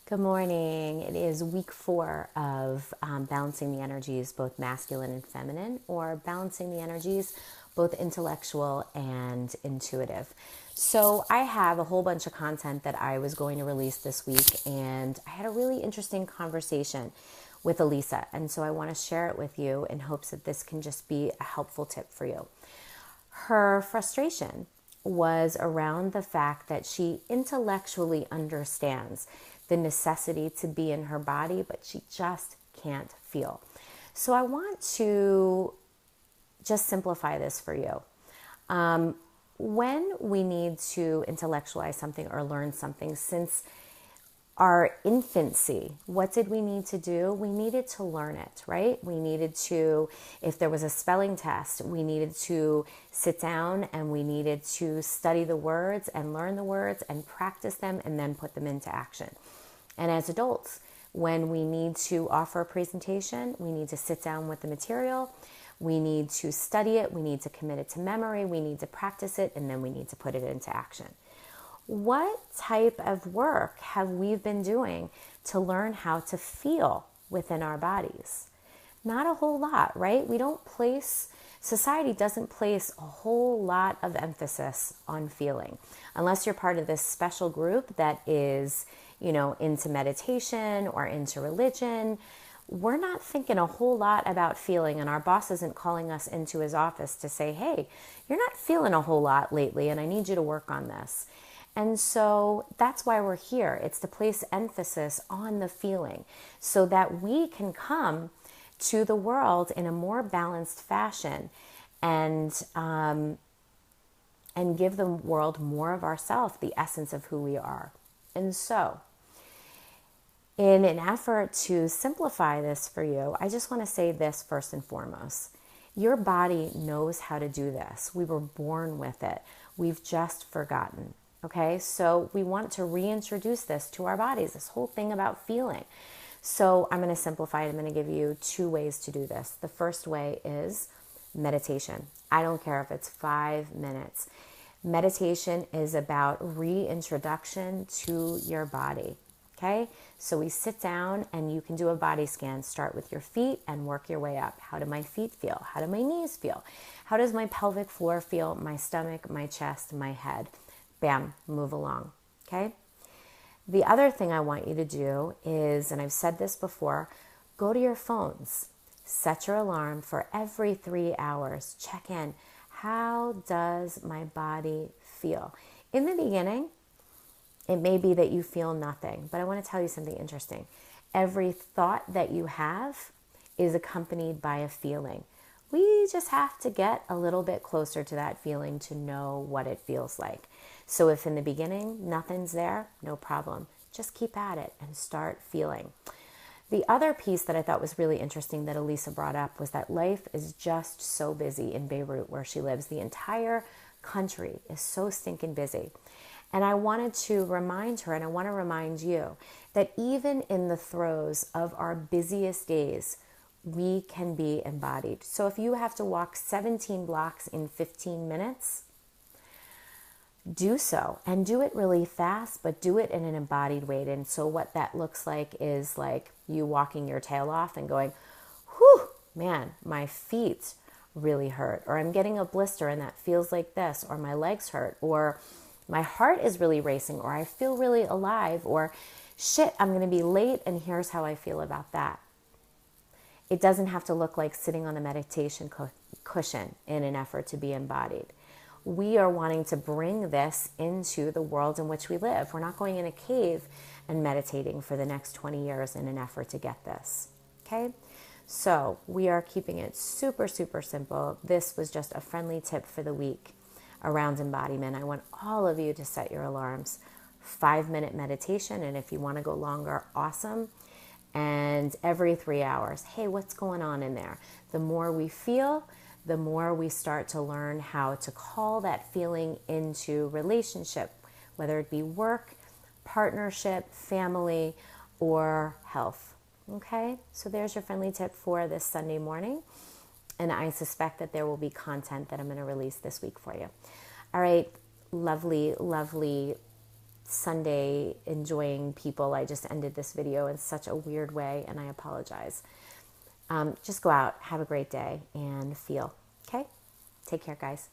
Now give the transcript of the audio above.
Good morning. It is week 4 of balancing the energies, both masculine and feminine, or balancing the energies, both intellectual and intuitive. So, I have a whole bunch of content that I was going to release this week, and I had a really interesting conversation with Elisa. And so, I want to share it with you in hopes that this can just be a helpful tip for you. Her frustration was around the fact that she intellectually understands the necessity to be in her body, but she just can't feel. So I want to just simplify this for you. When we need to intellectualize something or learn something, since our infancy, what did we need to do? We needed to learn it, right? We needed to, if there was a spelling test, we needed to sit down and we needed to study the words and learn the words and practice them and then put them into action. And as adults, when we need to offer a presentation, we need to sit down with the material, we need to study it, we need to commit it to memory, we need to practice it, and then we need to put it into action. What type of work have we been doing to learn how to feel within our bodies? Not a whole lot, right? Society doesn't place a whole lot of emphasis on feeling. Unless you're part of this special group that is, into meditation or into religion, we're not thinking a whole lot about feeling, and our boss isn't calling us into his office to say, hey, you're not feeling a whole lot lately and I need you to work on this. And so that's why we're here. It's to place emphasis on the feeling so that we can come to the world in a more balanced fashion and give the world more of ourselves, the essence of who we are. And so, in an effort to simplify this for you, I just want to say this first and foremost. Your body knows how to do this. We were born with it. We've just forgotten. Okay, so we want to reintroduce this to our bodies, this whole thing about feeling. So I'm going to simplify it. I'm going to give you 2 ways to do this. The first way is meditation. I don't care if it's 5 minutes. Meditation is about reintroduction to your body. Okay, so we sit down and you can do a body scan. Start with your feet and work your way up. How do my feet feel? How do my knees feel? How does my pelvic floor feel? My stomach, my chest, my head. Bam, move along, okay? The other thing I want you to do is, and I've said this before, go to your phones. Set your alarm for every 3 hours. Check in. How does my body feel? In the beginning, it may be that you feel nothing, but I want to tell you something interesting. Every thought that you have is accompanied by a feeling. We just have to get a little bit closer to that feeling to know what it feels like. So if in the beginning nothing's there, no problem. Just keep at it and start feeling. The other piece that I thought was really interesting that Elisa brought up was that life is just so busy in Beirut where she lives. The entire country is so stinking busy. And I wanted to remind her, and I want to remind you, that even in the throes of our busiest days, we can be embodied. So if you have to walk 17 blocks in 15 minutes, do so, and do it really fast, but do it in an embodied way. And so what that looks like is like you walking your tail off and going, whew, man, my feet really hurt, or I'm getting a blister and that feels like this, or my legs hurt, or my heart is really racing, or I feel really alive, or shit, I'm going to be late and here's how I feel about that. It doesn't have to look like sitting on a meditation cushion in an effort to be embodied. We are wanting to bring this into the world in which we live. We're not going in a cave and meditating for the next 20 years in an effort to get this. Okay? So we are keeping it super, super simple. This was just a friendly tip for the week around embodiment. I want all of you to set your alarms. 5-minute meditation, and if you want to go longer, awesome. And every 3 hours, hey, what's going on in there? The more we feel, the more we start to learn how to call that feeling into relationship, whether it be work, partnership, family, or health. Okay, so there's your friendly tip for this Sunday morning. And I suspect that there will be content that I'm going to release this week for you. All right, lovely, lovely Sunday enjoying people. I just ended this video in such a weird way, and I apologize. Just go out, have a great day, and feel. Okay? Take care, guys.